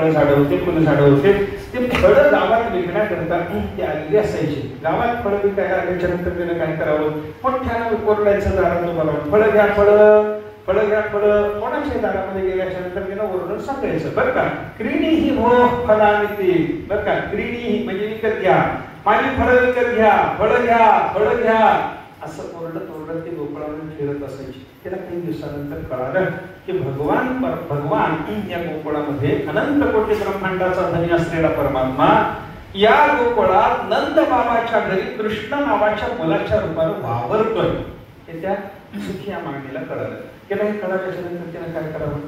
झाडं होते, फुलं झाडं होते. ते फळं गावात विकण्याकरता ते आलेली असायची. गावात फळं विकायला आल्याच्या नंतर त्यानं काय करावं, मोठ्यानं ओरडायचं दारात उभं राहून, फळं घ्या, फळं, फळं घ्या, फळं. कोणाच्या दारामध्ये गेल्याच्या नंतर त्यानं ओरडून सांगायचं, बरं का, क्रीडीही हो फळानिती, बरं का, क्रीडीही म्हणजे विकत घ्या, माझी फळं विकत घ्या, फळं घ्या, फळं घ्या, असं ओरडत ओरडत ते गोकुळामध्ये फिरत असायची. त्याला काही दिवसानंतर कळालं की भगवान या गोकुळामध्ये अनंत कोटी ब्रह्मांडाचा धनी असलेला परमात्मा या गोकुळात नंद बाबाच्या घरी कृष्ण नावाच्या मुलाच्या रूपाने वावरतोय. हे त्या सुखिया मांडणीला कळालं. त्याला हे कळाल्याच्या नंतर त्यानं काय करावं,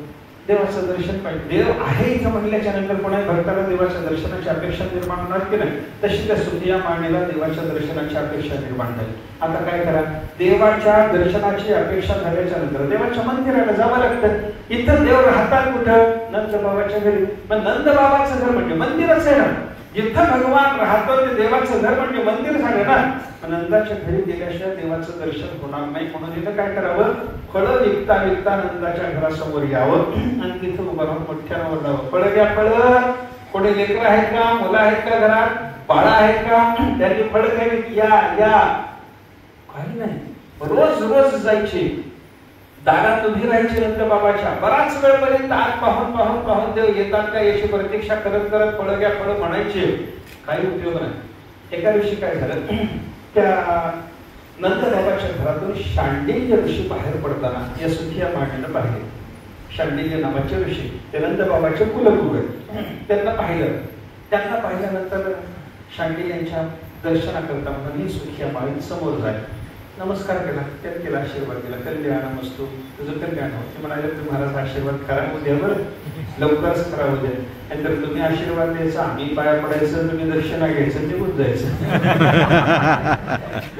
देवाचं दर्शन पाहिजे. देव आहे इथं म्हणल्याच्या नंतर कोणा भक्ताला देवाच्या दर्शनाची अपेक्षा निर्माण होणार की नाही, तशी त्या सुखिया मांडणीला देवाच्या दर्शनाची अपेक्षा निर्माण झाली. आता काय करा, देवाच्या दर्शनाची अपेक्षा झाल्याच्या नंतर देवाच्या मंदिराला जावं लागतं. इथं देव राहतात कुठं, नंद बाबाच्या घरी. पण नंद बाबाचं घर म्हणजे मंदिरच आहे ना, जिथं भगवान राहतो ते देवाचं घर म्हणजे मंदिर झालं ना. नंदाच्या घरी गेल्याशिवाय देवाचं दर्शन होणार नाही. म्हणून इथं काय करावं, फळं विकता विकता नंदाच्या घरासमोर यावं आणि तिथं उभं राहून मोठ्यानं ओरडावं, फळं घ्या, फळं. कोणी लेकरं आहेत का, मुलं आहेत का, घरात बाळा आहेत का, त्यांनी फळं घ्यावी, या या. काही नाही, रोज रोज जायचे, दारात उभी राहायची नंद बाबाच्या. बराच वेळपर्यंत आत पाहून पाहून पाहून देव येतात का याची प्रतीक्षा करत करत फळं घ्या, फळं म्हणायचे. काही उपयोग नाही. एका दिवशी काय झालं, त्या नंद बाबाच्या घरातून शांडिल्य ऋषी बाहेर पडताना या सुखिया मांडणीनं पाहिले. शांडिल्य नावाचे ऋषी ते नंद बाबाचे कुलगुरू आहेत. त्यांना पाहिलं. त्यांना पाहिल्यानंतर शांडिल्यांच्या दर्शनाकरता म्हणून ही सुखिया माळी समोर जाईल. नमस्कार केला, त्याने केला, आशीर्वाद दिला. कल्याण मस्तो, तुझं कल्याण हो. ते म्हणाले, तुम्ही महाराज आशीर्वाद करा उद्या, बरं लवकरच करा उद्या. नंतर तुम्ही आशीर्वाद द्यायचा, आम्ही पाया पडायचं, तुम्ही दर्शना घ्यायचं, निघून जायचं.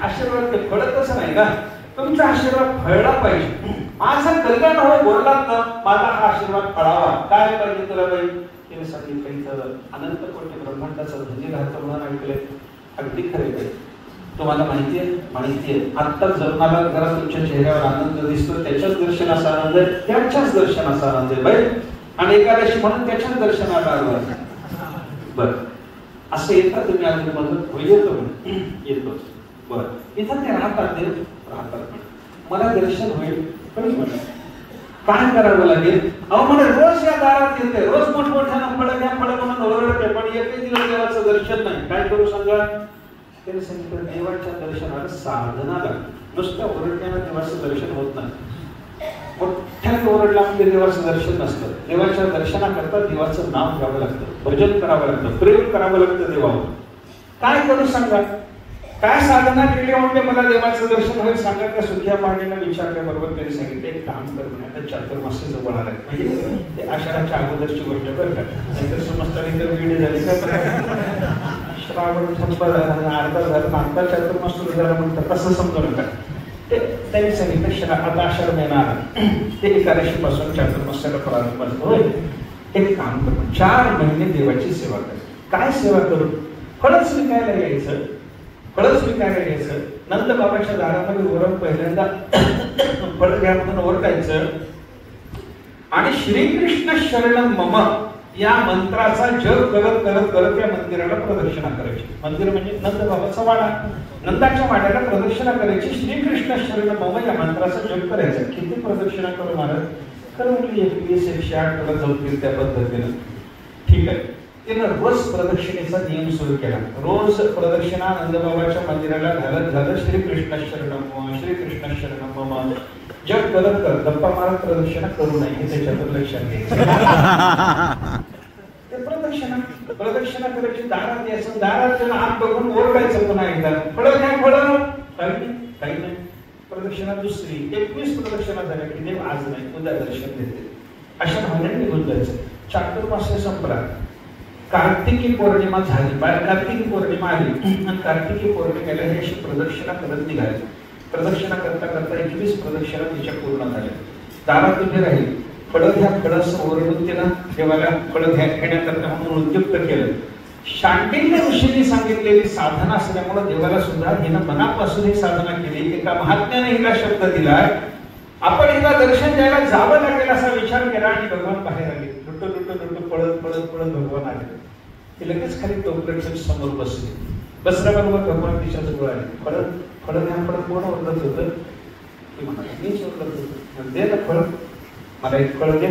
आशीर्वाद ते फळतच नाही ना, तुमचा आशीर्वाद फळला पाहिजे. माझं कल्याण हो बोललात ना, माझा हा आशीर्वाद फळावा. काय पाहिजे तुला बाई, तिने सांगितलं, अनंत कोटी ब्रह्मांडाचा धनी राहतं म्हणून ऐकलंय. अगदी खरे पाहिजे. तुम्हाला माहितीये, माहितीये, आत्ताच जन्माला जरा तुमच्या चेहऱ्यावर आनंद दिसतो, त्याच्याच दर्शनाचा आनंद आहे, त्याच्याच दर्शनाचा आनंद आहे बाई. आणि एकादशी म्हणून त्याच्याच दर्शनाला आलो. बर, असं येतात तुम्ही अजून मदत होईल, येतो. बर, इथं ते राहतात, देव राहतात. मला दर्शन होईल, पण काय करावं लागेल, अहो मला रोज या दारात येते, रोज मोठमोठ्यानं फळं घ्या, फळं म्हणून ओरडते, पण एकही दिवस देवाचं दर्शन नाही. काय करू सांगा. त्याने सांगितलं, देवाच्या दर्शनाला साधना लागते. नुसतं ओरडण्यानं देवाचं दर्शन होत नाही. मोठ्याने ओरडला म्हणजे देवाचं दर्शन नसतं. देवाच्या दर्शनाकरता देवाचं नाव घ्यावं लागतं, भजन करावं लागतं, प्रेम करावं लागतं देवावर. काय करू सांगा, काय साधना केली म्हणजे मला देवाचं दर्शन होईल सांगा. त्या सुखिया मांडणीला विचारल्याबरोबर त्यांनी सांगितलं, एक काम कर म्हणे, चातुर्मास्य जवळ आलाय, म्हणजे ते आषाढाच्या अगोदरची गोष्ट बरं का. नाहीतर समजताना तर वेळ झाली का, श्रावण संपत अर्धा झाला, मागचा चातुर्मास्य झाला म्हणतात, तसं समजू नका. ते त्यांनी सांगितलं, आता आषाढ महिना आला, ते एकादशी पासून चातुर्मास्याला प्रारंभ असतो. एक काम करू, 4 महिने देवाची सेवा कर. काय सेवा करू, फळच विकायला यायचं, फळच विकायला यायचं. नंद बाबाच्या दारामध्ये ओरड पहिल्यांदा फळ घ्या म्हणून ओरडायचं आणि श्रीकृष्ण शरणम मम या मंत्राचा जप करत करत करत या मंदिराला प्रदक्षिणा करायची. मंदिर म्हणजे नंद बाबाचा वाडा, नंदाच्या वाड्याला प्रदक्षिणा करायची. श्रीकृष्ण शरणम मम या मंत्राचा जप करायचा. किती प्रदक्षिणा करू महाराज, तर म्हटली 21 108 ला जपतील त्या पद्धतीनं. ठीक आहे, त्यानं रोज प्रदक्षिणेचा नियम सुरू केला. रोज प्रदक्षिणा नंदबाबाच्या मंदिराला घालत घालत श्रीकृष्ण शरणम श्रीकृष्ण शरणम मम जप करत करत गप्पा मारत प्रदक्षिणा करू नये हे त्याच्यातून लक्षात घ्यायचं. ते प्रदक्षिणा करायची, दारात यायचं, दारात आत बघून ओरडायचं पुन्हा एकदा, फळं घ्या, फळं. काही नाही. प्रदक्षिणा दुसरी, 21 प्रदक्षिणा झाल्या की देव आज नाही उद्या दर्शन देते, अशा भावनेने निघून जायचं. चातुर्मास्य संपला, कार्तिकी पौर्णिमा झाली, कार्तिकी पौर्णिमा आली आणि कार्तिकी पौर्णिमेला हे अशी प्रदक्षिणा करत निघाली. प्रदक्षिणा करता करता 21 प्रदक्षिणा तिच्या पूर्ण झाल्या. दारात उभे राहील, फळं घ्या, फळं ओरडून तिला देवाला फळं घेण्याकरता म्हणून उद्युक्त केलं. शांडिल्य ऋषींनी सांगितलेली साधना असल्यामुळे देवाला सुद्धा हिनं मनापासून ही साधना केली. एका महात्म्याने हिला शब्द दिलाय, आपण हिला दर्शन द्यायला जावं लागेल असा विचार केला आणि भगवान बाहेर आले. लुटू लुटू लुटू पळत पळत पळत भगवान आले. ते लगेच खाली टोपल्याच्या समोर बसले. बसल्याबरोबर भगवान तिच्या जवळ आले. फळ फळत कोण ओरडत होतं? ते म्हणाले, मीच ओरडत होतो. दे ना फळ, मला एक फळ दे.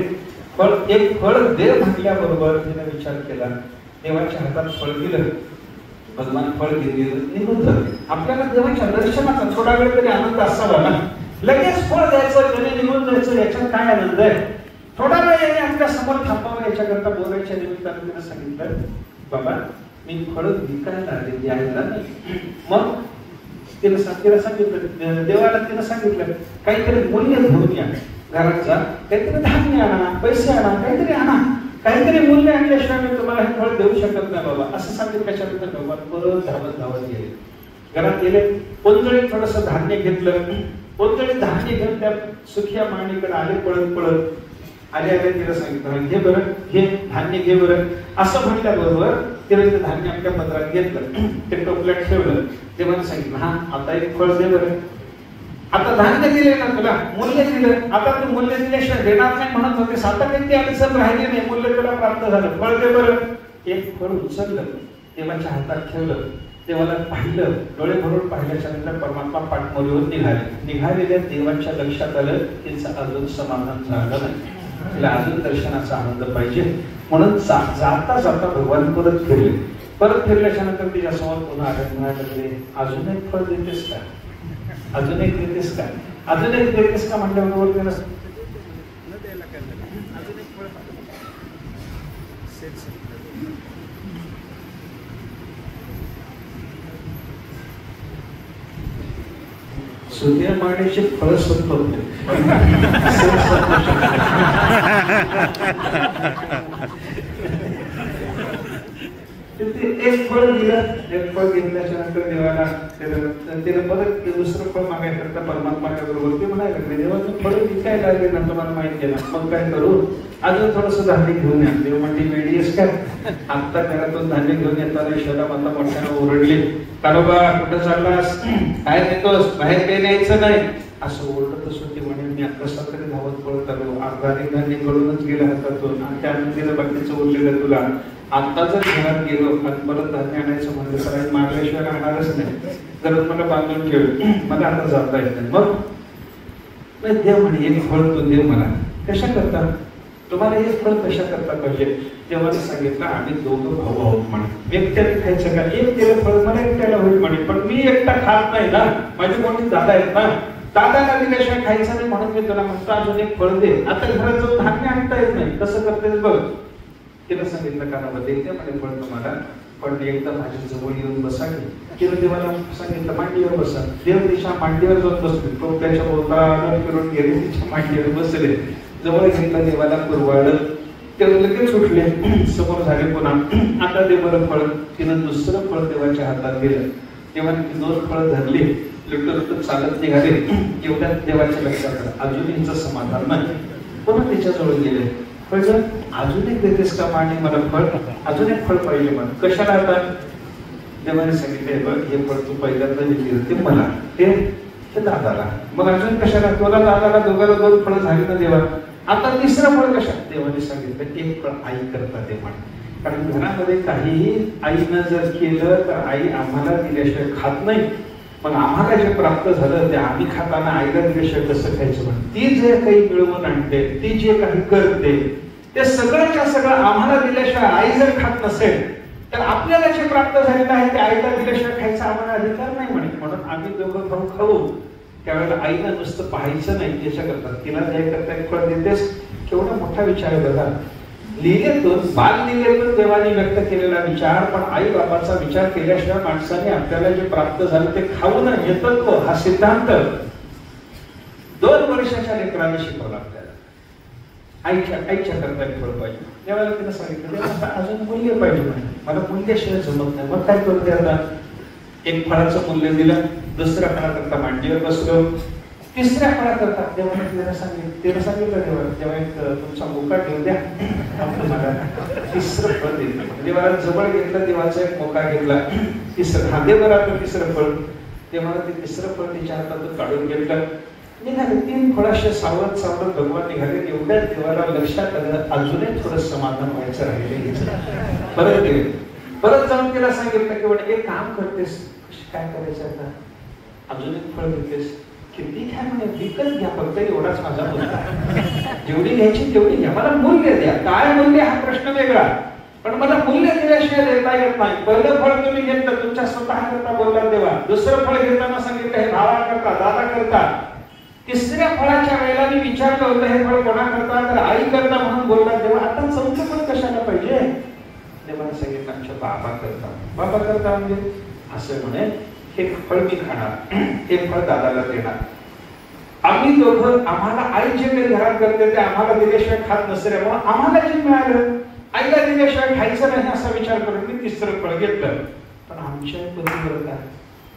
एक फळ दे म्हटल्याबरोबर तिने विचार केला, देवाच्या हातात फळ दिलं, भगवान फळ दिलं, निघून झाले. आपल्याला देवाच्या दर्शनाचा थोडा वेळ तरी आनंद असावा ना. लगेच फळ द्यायचं, घरी निघून जायचं, याच्यात काय आनंद आहे? थोडा वेळ याने आपल्या समोर थांबावं याच्याकरता बोलायच्या निमित्तानं तिने सांगितलं, बाबा मी फळ विकायला आले, द्यायला नाही. मग तिने सांगितलं, देवाला तिने सांगितलं, काहीतरी मूल्य घेऊन या घरात जा, काहीतरी धान्य आणा, पैसे आणा, काहीतरी आणा, काहीतरी मूल्य आणल्याशिवाय मी तुम्हाला हे फळ देऊ शकत नाही बाबा, असं सांगितलं. कशानंतर भगवान परत धावत गेले. घरात गेले, पोंजळीत थोडस धान्य घेतलं. पोंजळीत धान्य घेऊन त्या सुखिया माणीकडे आले. पळत आले तिला सांगितलं, घे बरं, घे धान्य, घे बरं. असं म्हटल्याबरोबर तिने ते धान्य आपल्या पदरात घेतलं, ते टोपल्यात ठेवलं. देवाने सांगितलं, हा आता एक फळ दे बरं. आता धान्य दिले ना तुला, मूल्य दिलं, आता तू मूल्य दिल्याशिवाय देणार नाही म्हणत होते. सातत्य अडचण राहिली नाही, मूल्य तुला प्राप्त झालं, फळ दे बरं. एक फळ उचललं, देवाच्या हातात ठेवलं, देवाला पाहिलं, डोळे भरून पाहिल्याच्या नंतर परमात्मा पाठमोरीवर निघालेल्या देवाच्या लक्षात आलं, तिचं अजून समाधान झालं नाही, तिला अजून दर्शनाचा आनंद पाहिजे. म्हणून जाता जाता भगवान परत फिरले. परत फिरल्याच्या नंतर तिच्या समोर पुन्हा म्हणाले, अजून एक फळ देतेस का? अजून एक देतेस का? अजून एक देतेस का म्हटल्याबरोबर त्याला सुद्या माण्याचे फळ संपवते. एक फळ दिलं, एक फळ घेतल्याच्या नंतर देवाला त्याला परत दुसरं फळ मागायचं परमात्माच्या बरोबर. ते म्हणायला लागले, देवा तू फळ विकायला लागले ना, तुम्हाला माहिती आहे ना, मग काय करू? अजून थोडस धान्य घेऊन या. देव म्हणते, वेळी आहेस काय? आत्ता घरातून धान्य घेऊन येताना शोधा मला मोठ्यानं ओरडली, कारोबा कुठं चाललास, काय देतोस, बाहेर काही न्यायचं नाही, असं ओरडत असून ती म्हणे, मी कसा तरी धावत पळत आलो, अर्धा धान्य कळूनच गेलं हातातून, आणि त्यानंतर बाकीचं उरलेलं तुला आता जर घरात गेलो आणि परत धान्य आणायचं म्हणलं तर मागल्याशिवाय राहणारच नाही, जर मला बांधून ठेव, मला आता जाता येत नाही. मग देव म्हणे, एक फळ तू देव मला. कशा करता तुम्हाला हे फळ कशा करता पाहिजे? देवाने सांगितलं, आम्ही दोघं भाऊ आहोत म्हणे, एकट्याने खायचं का? एक दिलं फळ मला एकट्याला होईल म्हणे, पण मी एकटा खात नाही ना, माझे मोठे दादा आहेत ना, दादाला दिल्याशिवाय खायचं नाही, म्हणून मी तुला म्हणतो अजून एक फळ दे. आता घरात जाऊन धान्य आणता येत नाही, कसं करतेस बघ. तिला सांगितलं, का ना देते म्हणे फळ तुम्हाला, पण एकदा माझ्या जवळ येऊन बसा की. तिला देवाला सांगितलं, मांडीवर बसा. देव तिच्या मांडीवर जाऊन बसले, तो त्याच्या बोलता फिरून गेले, तिच्या मांडीवर बसले. जवळ घेतलं, देवाला पुरवाळलं, ते लगेच उठले, समोर झाले पुन्हा. आता देवाला फळ, तिनं दुसरं फळ देवाच्या हातात दिलं. देवाने ती दोन फळं धरली, लुटत चालत निघाले. एवढ्यात देवाच्या लक्षात आलं, अजून हिचं समाधान नाही. पुन्हा तिच्याजवळ गेले, पण अजून एक देतेस का मांडी मला फळ? अजून एक फळ पाहिजे मला. कशाला? आता देवाने सांगितले, बघ हे फळ तू पहिल्यांदा दिली ते मला, ते दादाला, मग अजून कशाला? तुला दादाला दोघाला दोन फळं झाली ना देवा, आता तिसरं फळ कशा? देवाने सांगितलं, एक फळ आई करता ते म्हण. कारण घरामध्ये काहीही आईनं जर केलं तर आई आम्हाला दिल्याशिवाय खात नाही, मग आम्हाला जे प्राप्त झालं ते आम्ही खाताना आईला दिल्याशिवाय कसं खायचं म्हण. ती जे काही मिळवून आणते, ती जे काही करते, ते सगळंच्या सगळं आम्हाला दिल्याशिवाय आई जर खात नसेल तर आपल्याला जे प्राप्त झालेलं आहे ते आईला दिल्याशिवाय खायचा आम्हाला अधिकार नाही म्हणे. म्हणून आम्ही दोघं भाऊ खाऊ. त्यावेळेला आईला नुसतं पाहायचं नाही, याच्या करतात तिला जे करता एक फळ देतेस. केवढा मोठा विचार आहे बघा. लीलेतून बाललीलेतून देवाने व्यक्त केलेला विचार, पण आई बाबाचा विचार केल्याशिवाय माणसाने आपल्याला जे प्राप्त झालं ते खाऊ नये. येतत्व हा सिद्धांत 2 वर्षाच्या लेकराने शिकवला आपल्याला. आईच्या करता एक फळ पाहिजे. देवाला तिने सांगितलं, आता अजून मूल्य पाहिजे म्हणे, मला मूल्याशिवाय जमत नाही. मग काय करू दे आता? एक फळाचं मूल्य दिलं, दुसऱ्या फळाकरता मांडीवर बसलो, तिसऱ्या फळाकरता देवाने तिला सांगितलं देवाला, तेव्हा एक तुमचा मोका ठेवू द्या, मला तिसरं फळ दिलं. देवाला जवळ घेतलं, देवाचा एक मोका घेतला, तिसरं हा देवराचं तिसरं फळ. तेव्हा ते तिसरं फळ तिच्या हातातून काढून घेतलं. निघाले 3 फळाशे सावरत सावरत भगवान निघाले. एवढ्या देवाला लक्षात आलं अजूनही थोडं समाधान व्हायचं राहिले. परत गेले. परत जाऊन तिला सांगितलं की म्हणे एक काम करतेस, काय करायचं आता, अजून एक फळ घेतेस, किती घ्या म्हणे, विकत घ्या, फक्त एवढाच माझा मुद्दा, जेवढी घ्यायची तेवढी घ्या, मला मूल्य द्या. काय मूल्य हा प्रश्न वेगळा, पण मला मूल्य दिल्याशिवाय देता येत नाही. पहिलं फळ तुम्ही घेतलं तुमच्या स्वतः करता बोलला देवा, दुसरं फळ घेताना सांगितलं हे भावा करता, दादा करता, तिसऱ्या फळाच्या वेळेला मी विचारलं होतं हे फळ कोणा करता, तर आई करता म्हणून बोलला देवा. आता चौथं फळ कशाला पाहिजे, देवाने सांगितलं आमच्या बाबा करता. बाबा करता म्हणजे असं म्हणे हे फळ मी खाणार, हे फळ दादाला देणार. आम्ही दोघं, आम्हाला आई जे काही घरात करते ते आम्हाला दिल्याशिवाय खात नसल्यामुळे आम्हाला जे मिळालं आईला दिल्याशिवाय खायचं नाही असा विचार करून मी तिसरं फळ घेतलं. पण आमच्या पतीव्रता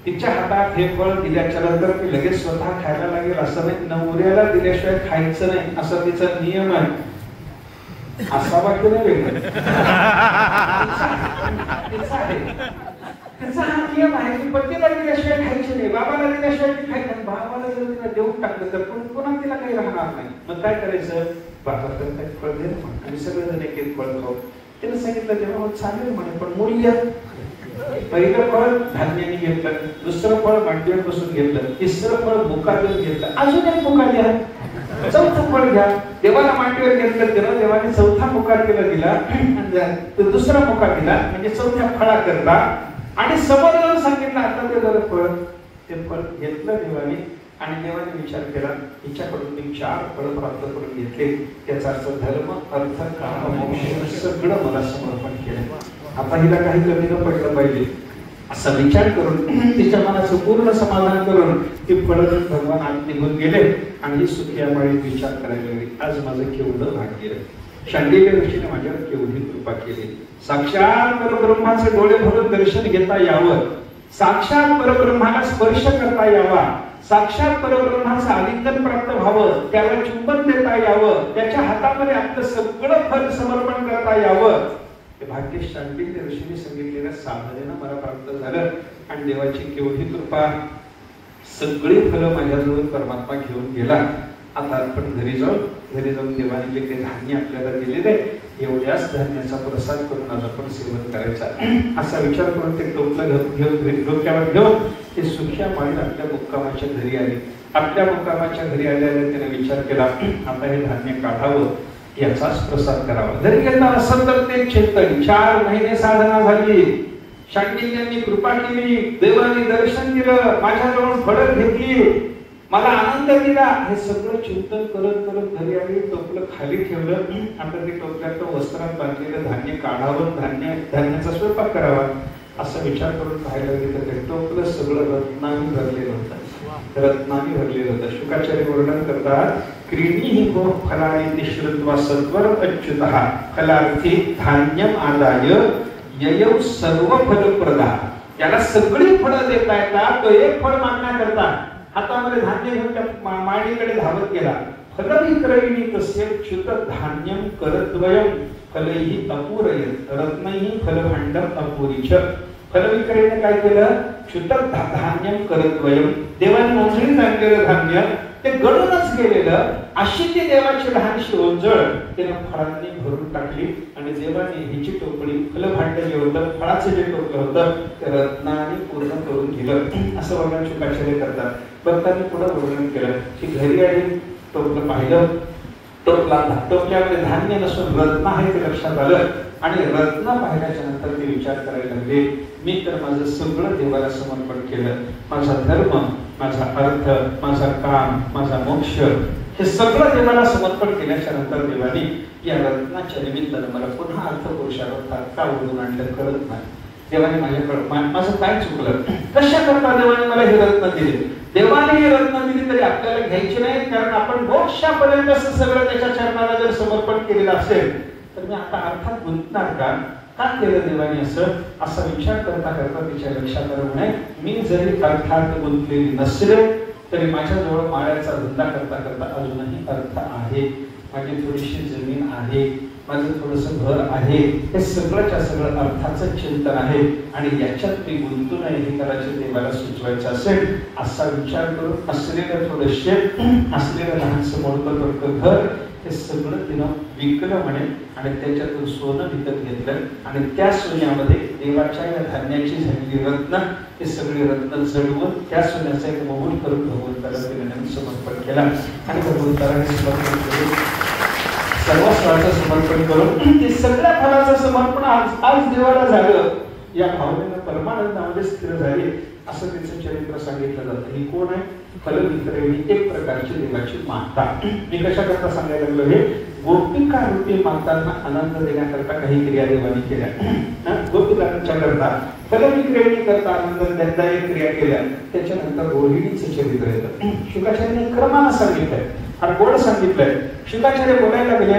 तिच्या हातात हे फळ दिल्याच्या नंतर ती लगेच स्वतः खायला लागेल असं नाही, नवऱ्याला दिल्याशिवाय खायचं नाही असा तिचा नियम आहे. असा वाक्य नाही वेगळं, त्याचा हा नियम आहे की पतीला दिल्याशिवाय खायचे नाही, बाबाला दिल्याशिवाय खायचं. बाबाला जर तिला देऊन टाकलं तर पुन्हा तिला काही राहणार नाही. मग काय करायचं, बाबा तर काही फळ दे आणि सगळेजण एक एक फळ खाऊ. त्याने सांगितलं तेव्हा चालेल म्हणे, पण मूल्य. पहिलं फळ धान्याने घेतलं, दुसरं फळ मांडीवर बसून घेतलं, तिसरं फळ मुखातून घेतलं, अजून एक मुखा घ्या, चौथं फळ घ्या. देवाला मांडीवर घेतलं तेव्हा देवाने चौथा मुखा केला दिला, दुसरा मुखा दिला म्हणजे चौथ्या फळा करता. आणि समोर जाऊन सांगितलं आता ते बरं फळ, ते फळ घेतलं देवाने. आणि देवाने विचार केला हिच्याकडून मी 4 फळ प्राप्त करून घेतले, त्याचा अर्थ धर्म अर्थ काम मोक्ष सगळं मला समर्पण केलं, आता हिला काही कमी न पडलं पाहिजे असा विचार करून तिच्या मनाचं पूर्ण समाधान करून ती फळ भगवान आत निघून गेले. आणि ही सुखी आमाळी विचार करायला लागली आज माझं केवढं भाग्य आहे, शांडिल्य ऋषीने माझ्यावर केवढी कृपा केली. साक्षात परब्रह्माचे डोळे भरून दर्शन घेता यावं, साक्षात परब्रह्माला स्पर्श करता यावा, साक्षात परब्रह्माचं आलिंगन प्राप्त व्हावं, त्याला चुंबन देता यावं, त्याच्या हातामध्ये आपलं सगळं फल समर्पण करता यावं, हे भाग्य शांडिल्य ऋषीने सांगितलेल्या साधनेनं मला प्राप्त झालं. आणि देवाची केवढी कृपा, सगळी फलं माझ्याजवळ परमात्मा घेऊन गेला. आता आपण घरी जाऊन देवाने जे काही धान्य आपल्याला दिलेले एवढ्याच धान्याचा प्रसाद करून आज आपण सेवन करायचा असा विचार करून ते टोपलं घेऊन डोक्यावर घेऊन ते सुख्या माळी आपल्या मुक्कामाच्या घरी आली. आपल्या मुक्कामाच्या घरी आल्याने त्याने विचार केला आता हे धान्य काढावं, याचाच प्रसाद करावा. घरी गेला असं तर ते चिंतन 4 महिने साधना झाली, शांडिल्यांनी कृपा केली, देवाने दर्शन दिलं, माझ्याजवळ फळं घेतली, मला आनंद दिला. हे सगळं चिंतन करत करत घरी आली, टोपलं खाली ठेवलं. आता ते टोपल्यात वस्त्रात बांधलेलं धान्य काढावं, धान्याचा स्वयंपाक करावा असा विचार करून पाहायला गेलं तर टोपलं सगळं रत्नांनी भरलेलं होतं, रत्नांनी भरलेलं होतं. शुकाचार्य वर्णन करतात क्रीणीहि गो फलानि श्रुत्वा सत्वर अच्युतः फलार्थी धान्यम आदाय ययौ सर्व फलप्रदा. त्याला सगळी फळं देता येतात, तो एक फळ मागण्याकरता हातामध्ये धान्य घेऊन त्या माळीकडे धावत गेला. फलविक्रयिणी तस्य च्युत धान्यम करद्वयम फलैहि अपूरयत् रत्नैहि फलभाण्डम अपूरिच. फलविक्रयीने काय केलं, च्युत धान्यम करद्वयम, देवाने मोजळीत आणलेलं धान्य ते गळूनच गेलेलं, अशी ती देवाची लहानशी ओंजळ त्याने फळांनी भरून टाकली. आणि देवाने हिची टोपली फलभांड जे होतं, फळाचं जे टोपलं होतं ते रत्नाने पूर्ण करून दिलं असं वर्णन शुकाचार्य करतात. भक्तांनी पुढे वर्णन केलं की घरी आली, टोपलं पाहिलं, टोपल्यामध्ये धान्य नसून रत्न आहे ते लक्षात आलं. आणि रत्न पाहिल्याच्या नंतर ते विचार करायला लागले मी तर माझं सगळं देवाला समर्पण केलं, माझा धर्म, माझा अर्थ, माझा काम, माझा मोक्ष हे सगळं देवाला समर्पण केल्याच्या नंतर देवाने या रत्नाच्या निमित्तानं मला पुन्हा अर्थ पुरुषार्थात का ओढून आणलं कळत नाही. देवाने माझ्याकडे माझं काय चुकलं, कशा करता देवाने मला हे रत्न दिले. देवाने हे रत्न दिली तरी आपल्याला घ्यायची नाही, कारण आपण मोक्षापर्यंत सगळं त्याच्या चरणाला जर समर्पण केलेलं असेल तर मी आता अर्थात गुंतणार का, का केलं देवाने असं, असा विचार करता करता तिच्या लक्षात आलं म्हणे मी जरी अर्थात गुंतलेली नसले तरी माझ्याजवळ माळ्याचा धंदा करता करता अजूनही अर्थ आहे, माझी थोडीशी जमीन आहे, माझं थोडंसं घर आहे, हे सगळंच्या सगळं अर्थाचं चिंतन आहे आणि याच्यात मी गुंतून आहे हे करायचं देवाला सुचवायचं असेल असा विचार करून असलेलं थोडं शेत, असलेलं लहानसं मोठं घर हे सगळं तिनं विकलं म्हणे आणि त्याच्यातून सोनं विकत घेतलं आणि त्या सोन्यामध्ये देवाच्या या धान्याची झालेली रत्न हे सगळी रत्न जडवून त्या सोन्याचा एक मोहन करून भगवंताला तिने समर्पण केला आणि भगवंताला हे समर्पण करून सर्वस्वाचं समर्पण करून ते सगळ्या फळाचं समर्पण आज देवाला झालं या भावनेनं परमानंदामध्ये स्थिर झाले असं त्याचं चरित्र सांगितलं जातं. ही कोण आहे? फलविक्रयणी, एक प्रकारची देवाची माता. मी कशा करता सांगायला लागलो हे गोपिका रूपी मातांना आनंद देण्याकरता काही क्रिया देवानी केल्या. गोपिकांच्या करता फलविक्रयणी करता आनंद देण्यादायक क्रिया केल्या. त्याच्यानंतर रोहिणीचं चरित्र येतं. शुकाचार्यांनी क्रमानं सांगितलंय आणि गोड सांगितलंय. शुकाचार्य बोलायला लागले